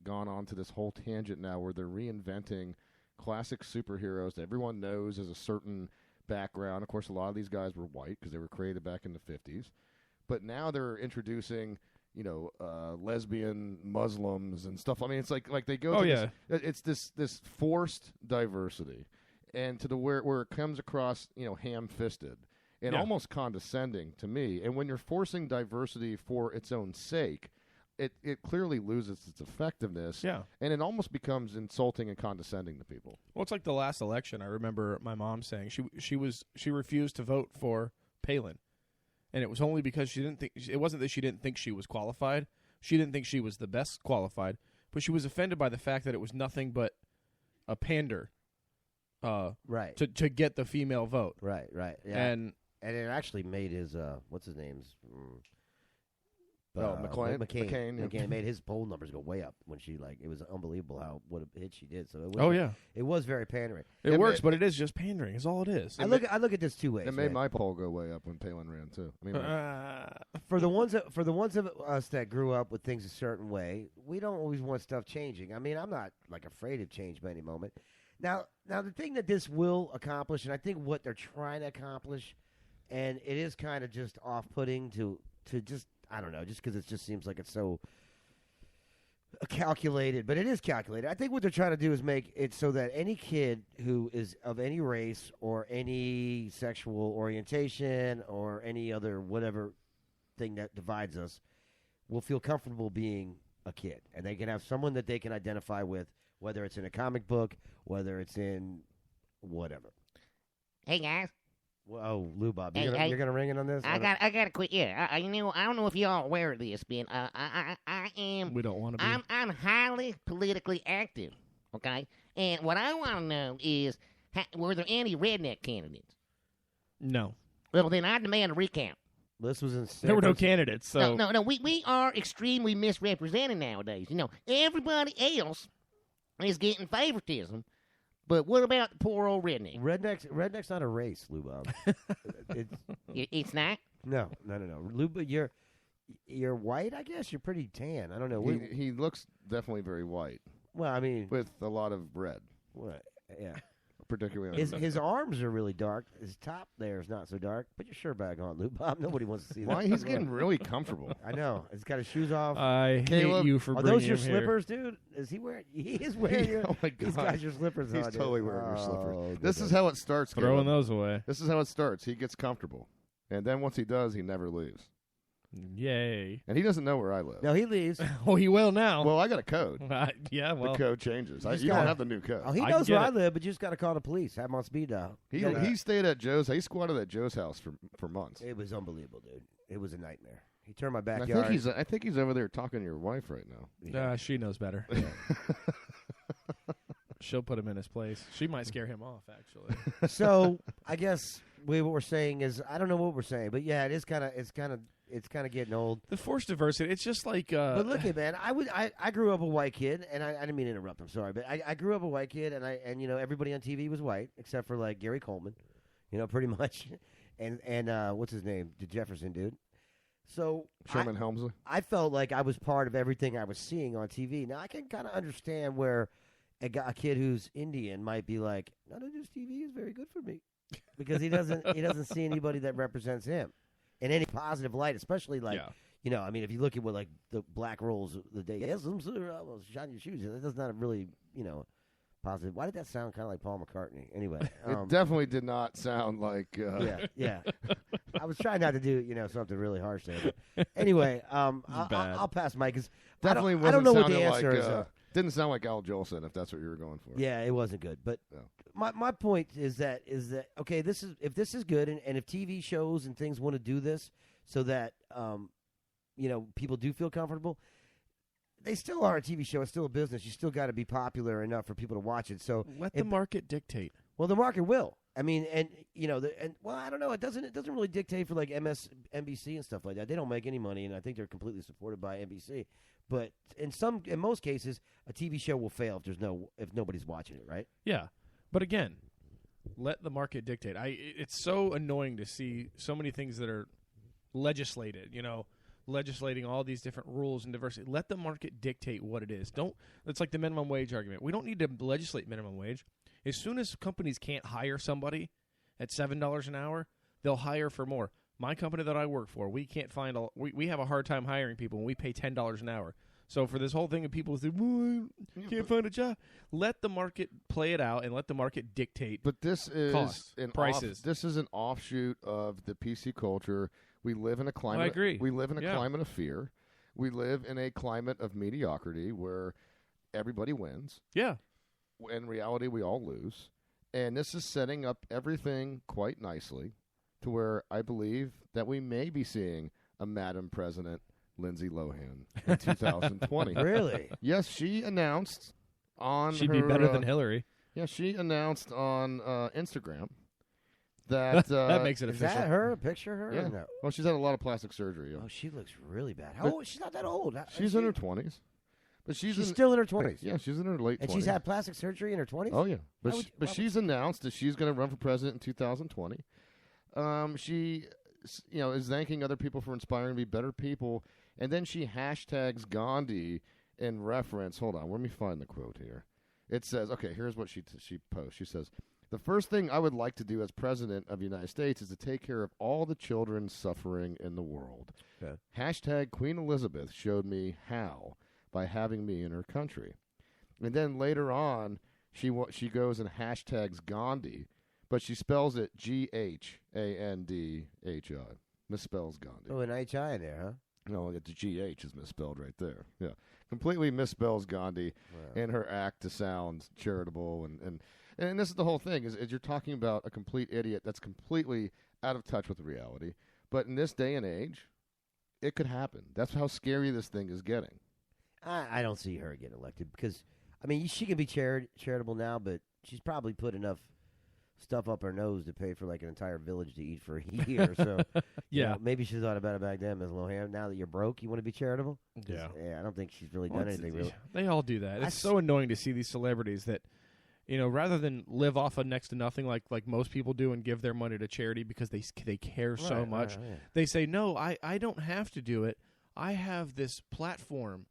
gone on to this whole tangent now where they're reinventing classic superheroes that everyone knows as a certain background. Of course, a lot of these guys were white because they were created back in the 50s. But now they're introducing, lesbian Muslims and stuff. I mean, it's like they go. Oh, to yeah. It's this forced diversity, and to the where it comes across, ham-fisted and almost condescending to me. And when you're forcing diversity for its own sake, it clearly loses its effectiveness. Yeah. And it almost becomes insulting and condescending to people. Well, it's like the last election. I remember my mom saying she refused to vote for Palin, and it was only because she didn't think. It wasn't that she didn't think she was qualified. She didn't think she was the best qualified, but she was offended by the fact that it was nothing but a pander, right, to get the female vote. Right. Yeah. And it actually made his what's his name's. McCain. McCain made his poll numbers go way up when she it was unbelievable what a hit she did. So it was, it was very pandering. It works, but it is just pandering. Is all it is. I look at this two ways. It made my poll go way up when Palin ran too. I mean, for the ones of us that grew up with things a certain way, we don't always want stuff changing. I mean, I'm not afraid of change by any moment. Now the thing that this will accomplish, and I think what they're trying to accomplish, and it is kind of just off-putting to just. I don't know, just because it just seems like it's so calculated, but it is calculated. I think what they're trying to do is make it so that any kid who is of any race or any sexual orientation or any other whatever thing that divides us will feel comfortable being a kid. And they can have someone that they can identify with, whether it's in a comic book, whether it's in whatever. Hey, guys. Whoa, Lou Bob, you're gonna ring in on this? I got to quit. Yeah, I don't know if y'all aware of this, Ben. I am. We don't want to be. I'm highly politically active. Okay, and what I want to know is, were there any redneck candidates? No. Well, then I demand a recount. This was in. There were no candidates. So no. We are extremely misrepresented nowadays. Everybody else is getting favoritism. But what about the poor old redneck? Redneck's not a race, Lou Bob. It's not? No. Lou, you're white, I guess? You're pretty tan. I don't know. He looks definitely very white. Well, I mean. With a lot of red. What? Yeah. Particularly his arms are really dark. His top there is not so dark. Put your shirt back on, Lou Bob. Nobody wants to see that. Why? He's getting really comfortable. I know. He's got his shoes off. I hate you for bringing Are those your him slippers, dude? Is he wearing? He is wearing your. Oh my God. He's got your slippers on. He's totally wearing your slippers. Goodness. This is how it starts. Throwing Caleb. those away. This is how it starts. He gets comfortable, and then once he does, he never leaves. Yay! And he doesn't know where I live. No, he leaves. Oh, he will now. Well, I got a code. Yeah, well, the code changes. You don't have the new code. Oh, he knows where I live, but you just got to call the police. Have him on speed dial. He stayed at Joe's. He squatted at Joe's house for months. It was unbelievable, dude. It was a nightmare. He turned my backyard. I think he's over there talking to your wife right now. Yeah. She knows better. Yeah. She'll put him in his place. She might scare him off, actually. So I guess what we're saying is, I don't know what we're saying, but yeah, it's kind of getting old. The forced diversity, it's just like. But look at man, I grew up a white kid, and I didn't mean to interrupt. I'm sorry, but I grew up a white kid, and everybody on TV was white except for like Gary Coleman, pretty much, and what's his name, the Jefferson dude. So Sherman Helmsley. I felt like I was part of everything I was seeing on TV. Now I can kind of understand where a kid who's Indian might be like, none of this TV is very good for me, because he doesn't see anybody that represents him in any positive light, especially like, I mean, if you look at what like the black rolls the day, yes, I'm shine your shoes. That's not really, positive. Why did that sound kind of like Paul McCartney? Anyway, it definitely did not sound like. Yeah. I was trying not to do something really harsh there. But anyway, I'll pass Mike. Definitely I don't know what the answer like, is. Didn't sound like Al Jolson, if that's what you were going for. Yeah, it wasn't good. But my point is that okay? If this is good, and if TV shows and things want to do this so that people do feel comfortable, they still are a TV show. It's still a business. You still got to be popular enough for people to watch it. So let the market dictate. Well, the market will. I mean, I don't know. It doesn't really dictate for like NBC and stuff like that. They don't make any money, and I think they're completely supported by NBC. But in most cases, a TV show will fail if nobody's watching it, right? Yeah, but again, let the market dictate. It's so annoying to see so many things that are legislated. legislating all these different rules and diversity. Let the market dictate what it is. It's like the minimum wage argument. We don't need to legislate minimum wage. As soon as companies can't hire somebody at $7 an hour, they'll hire for more. My company that I work for, we can't find we have a hard time hiring people, and we pay $10 an hour. So for this whole thing of people who say, well, I can't find a job, let the market play it out and let the market dictate. But this is costs, prices. This is an offshoot of the PC culture. We live in a climate. I agree. We live in a Yeah. climate of fear. We live in a climate of mediocrity where everybody wins. Yeah. In reality, we all lose. And this is setting up everything quite nicely to where I believe that we may be seeing a Madam President Lindsay Lohan in 2020. Really? Yes, she announced on She'd her, be better than Hillary. Yeah, she announced on Instagram that That makes it Is official. that her? A picture of her? Yeah. Or no? Well, she's had a lot of plastic surgery. Oh, she looks really bad. How But- old? She's not that old. She's in her 20s, but she's still in her 20s. Yeah, she's in her late 20s. And she's had plastic surgery in her 20s? Oh yeah, but Why would- but why would- she's announced that she's going to run for president in 2020. She is thanking other people for inspiring to be better people, and then she hashtags Gandhi in reference. Hold on, let me find the quote here. It says, okay, here's what she posts. She says, "The first thing I would like to do as president of the United States is to take care of all the children suffering in the world. Okay. Hashtag Queen Elizabeth showed me how by having me in her country." And then later on, she goes and hashtags Gandhi, but she spells it Ghandhi. Misspells Gandhi. Oh, an HI in there, huh? No, the GH is misspelled right there. Yeah, completely misspells Gandhi Wow. in her act to sound charitable, and this is the whole thing is you're talking about a complete idiot that's completely out of touch with reality. But in this day and age, it could happen. That's how scary this thing is getting. I don't see her getting elected because, I mean, she can be charitable now, but she's probably put enough stuff up her nose to pay for like an entire village to eat for a year. So you Yeah. know, maybe she thought about it back then, Ms. Lohan. Now that you're broke, you want to be charitable? 'Cause, Yeah. yeah. I don't think she's really Well, done it's- anything really. They all do that. I It's s- so annoying to see these celebrities that, rather than live off of next to nothing like most people do and give their money to charity because they care so Right, much, right, yeah. they say, no, I don't have to do it. I have this platform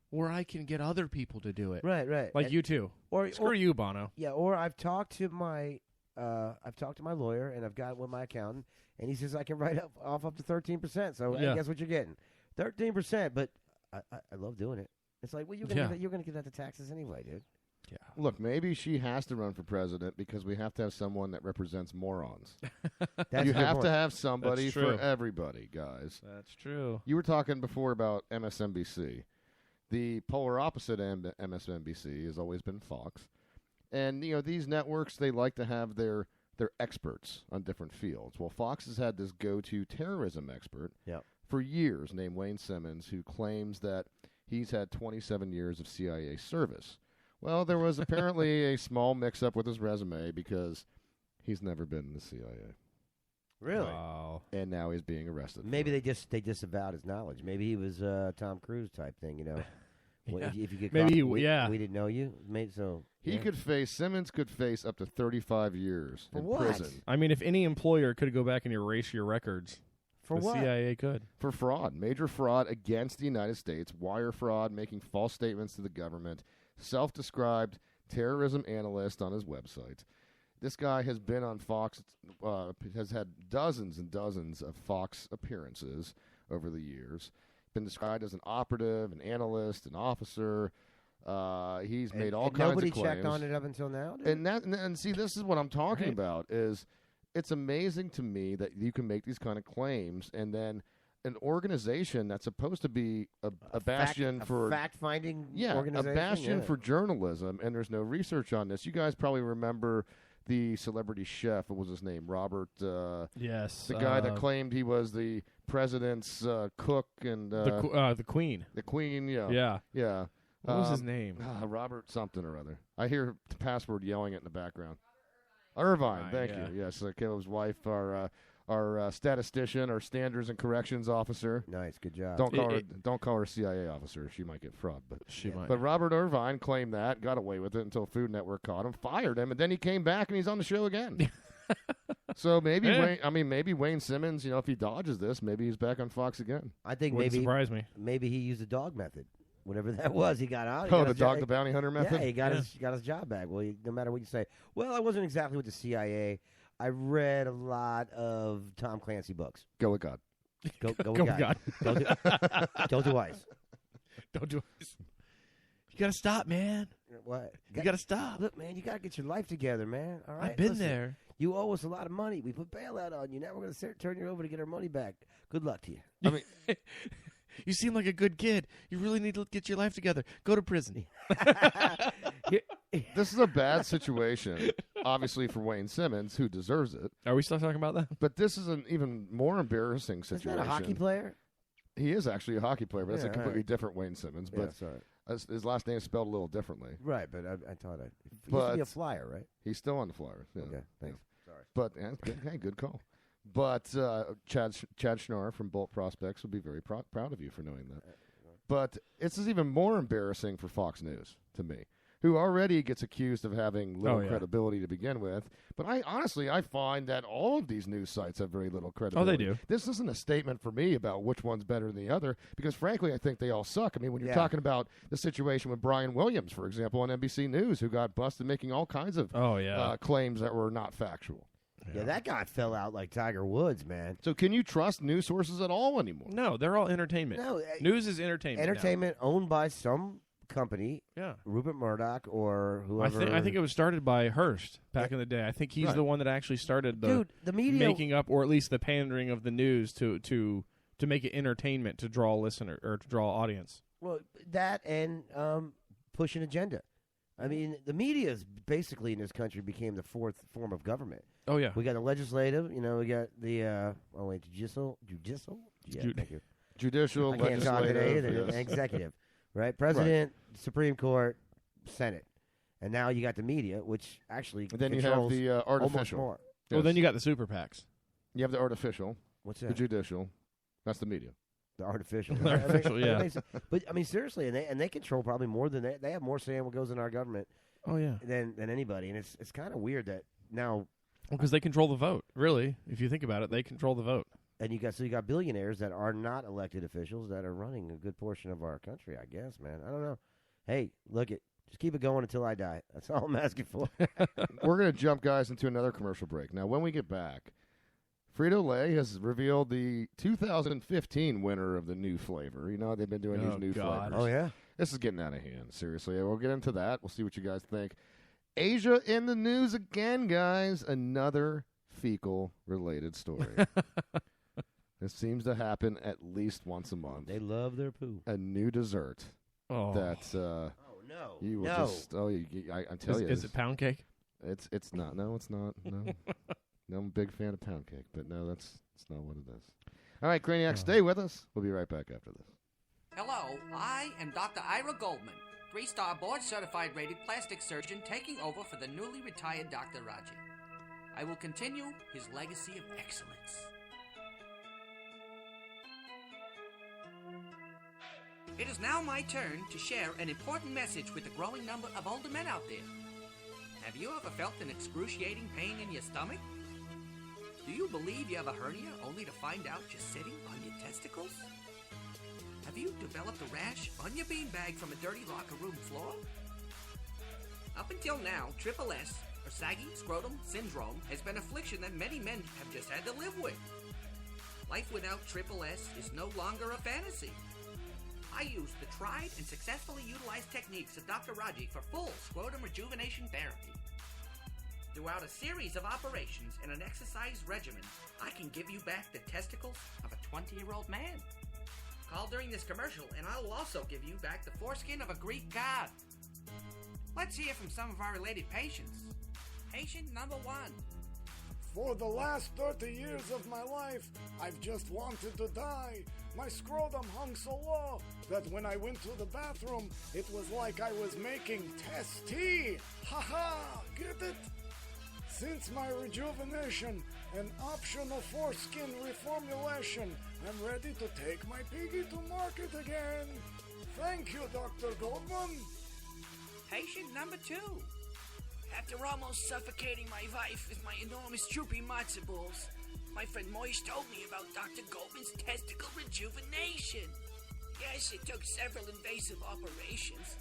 where I can get other people to do it. Right, right. Like And- you too. or Screw you, Bono. Yeah, or I've talked to my lawyer and I've got with my accountant, and he says I can write off up to 13%. So Yeah. guess what you're getting? 13%. But I love doing it. It's like, well, you're gonna Yeah. get, you're gonna get that to taxes anyway, dude. Yeah. Look, maybe she has to run for president because we have to have someone that represents morons. That's You a good have point. to have somebody That's for true. everybody, guys. That's true. You were talking before about MSNBC. The polar opposite end of MSNBC has always been Fox. And, these networks, they like to have their experts on different fields. Well, Fox has had this go-to terrorism expert Yep. for years named Wayne Simmons, who claims that he's had 27 years of CIA service. Well, there was apparently a small mix-up with his resume because he's never been in the CIA. Really? Wow. And now he's being arrested. for Maybe it. they disavowed his knowledge. Maybe he was Tom Cruise type thing, Well, Yeah. if you get Maybe caught, he- we didn't know you. Maybe so. Simmons could face up to 35 years For in what? prison I mean, if any employer could go back and erase your records, For the what? CIA could. for fraud, major fraud against the United States, wire fraud, making false statements to the government, self-described terrorism analyst on his website. This guy has been on Fox, has had dozens and dozens of Fox appearances over the years. Been described as an operative, an analyst, an officer. He's made all kinds nobody of claims. checked on it up until now. Dude? And see, this is what I'm talking Right. about. Is it's amazing to me that you can make these kind of claims, and then an organization that's supposed to be a bastion for fact-finding a organization. bastion yeah. for journalism, and there's no research on this. You guys probably remember the celebrity chef. What was his name? Robert. Yes. The guy that claimed he was the president's cook and the Queen. the queen. Yeah. Yeah. Yeah. What was his name? Robert something or other. I hear the password yelling it in the background. Irvine, thank yeah. you. Yes, Caleb's wife, our statistician, our standards and corrections officer. Nice, good job. Don't call her CIA officer. She might get fraud. But She might. but Robert Irvine claimed that, got away with it until Food Network caught him, fired him, and then he came back and he's on the show again. So maybe Yeah. maybe Wayne Simmons, if he dodges this, maybe he's back on Fox again. I think Wouldn't surprise me. maybe he used the dog method, whatever that was. He got out. he Oh, got the his jo- dog the bounty hunter method. Yeah, he got his job back. Well, no matter what you say. Well, I wasn't exactly with the CIA. I read a lot of Tom Clancy books. Go with God. Go Go with with God. Don't do ice. Don't do it. You gotta stop, man. What? You gotta stop. Look, man, you gotta get your life together, man. All right, I've been listen, there. You owe us a lot of money. We put bailout on you. Now we're gonna turn you over to get our money back. Good luck to you. I mean, You seem like a good kid. You really need to get your life together. Go to prison. this is a bad situation, obviously for Wayne Simmons, who deserves it. Are we still talking about that? But this is an even more embarrassing Isn't situation. that a hockey player? He is actually a hockey player, but that's Yeah, a completely alright. different Wayne Simmons. Yeah, But sorry. his last name is spelled a little differently. Right, but I thought he used to But- be a flyer, right? He's still on the Flyers. Yeah. Okay, thanks. Sorry. But good call. But Chad Schnar from Bolt Prospects would be very proud of you for knowing that. But this is even more embarrassing for Fox News to me, who already gets accused of having little Oh, yeah. credibility to begin with. But I find that all of these news sites have very little credibility. do. This isn't a statement for me about which one's better than the other, because frankly, I think they all suck. I mean, when you're Yeah. talking about the situation with Brian Williams, for example, on NBC News, who got busted making all kinds of Oh yeah. claims that were not factual. Yeah, that guy fell out like Tiger Woods, man. So can you trust news sources at all anymore? No, they're all entertainment. No, News is entertainment. now. entertainment owned by some company, Yeah. Rupert Murdoch or I whoever. think it was started by Hearst back in the day. I think he's Right. the one that actually started the Dude, the media making up, or at least the pandering of the news to make it entertainment to draw listener or to draw audience. Well, that and push an agenda. I mean, the media is basically in this country became the fourth form of government. Oh yeah. We got the legislative, we got the judicial. Yeah, Ju- thank you. Judicial, I can't talk today. legislative, The yes. executive, right? President, Supreme Court, Senate, and now you got the media, which actually And then you have controls the almost artificial. more. Well, Yes. then you got the super PACs. You have the artificial, What's the that? judicial. That's the media. The artificial. The artificial, yeah. But I mean, seriously, and they control probably more than they have more say in what goes in our government Oh yeah. than anybody, and it's kind of weird that now. Because they control the vote. Really, if you think about it, they control the vote. And you got billionaires that are not elected officials that are running a good portion of our country. I guess, man. I don't know. Hey, look it. Just keep it going until I die. That's all I'm asking for. We're going to jump, guys, into another commercial break. Now, when we get back, Frito-Lay has revealed the 2015 winner of the new flavor. You know, they've been doing Oh, these new God. flavors. yeah. This is getting out of hand, seriously. We'll get into that. We'll see what you guys think. Asia in the news again, guys. Another fecal-related story. This seems to happen at least once a month. They love their poo. A new dessert Oh. that Oh no. you will no. just. Oh, I tell you, Is it pound cake? it's not. No, it's not. No, no. I'm a big fan of pound cake, but no, that's not what it is. All right, Craniac, stay with us. We'll be right back after this. Hello, I am Dr. Ira Goldman, 3-star board-certified rated plastic surgeon taking over for the newly retired Dr. Raji. I will continue his legacy of excellence. It is now my turn to share an important message with the growing number of older men out there. Have you ever felt an excruciating pain in your stomach? Do you believe you have a hernia only to find out you're sitting on your testicles? Have you developed a rash on your beanbag from a dirty locker room floor? Up until now, Triple S, or saggy scrotum syndrome, has been an affliction that many men have just had to live with. Life without Triple S is no longer a fantasy. I use the tried and successfully utilized techniques of Dr. Raji for full scrotum rejuvenation therapy. Throughout a series of operations and an exercise regimen, I can give you back the testicles of a 20-year-old man. Call during this commercial and I'll also give you back the foreskin of a Greek god. Let's hear from some of our related patients. Patient number 1. For the last 30 years of my life, I've just wanted to die. My scrotum hung so low that when I went to the bathroom, it was like I was making test tea. Ha ha! Get it? Since my rejuvenation and optional foreskin reformulation, I'm ready to take my piggy to market again. Thank you, Dr. Goldman. Patient number 2. After almost suffocating my wife with my enormous droopy matzo balls, my friend Moish told me about Dr. Goldman's testicle rejuvenation. Yes, it took several invasive operations,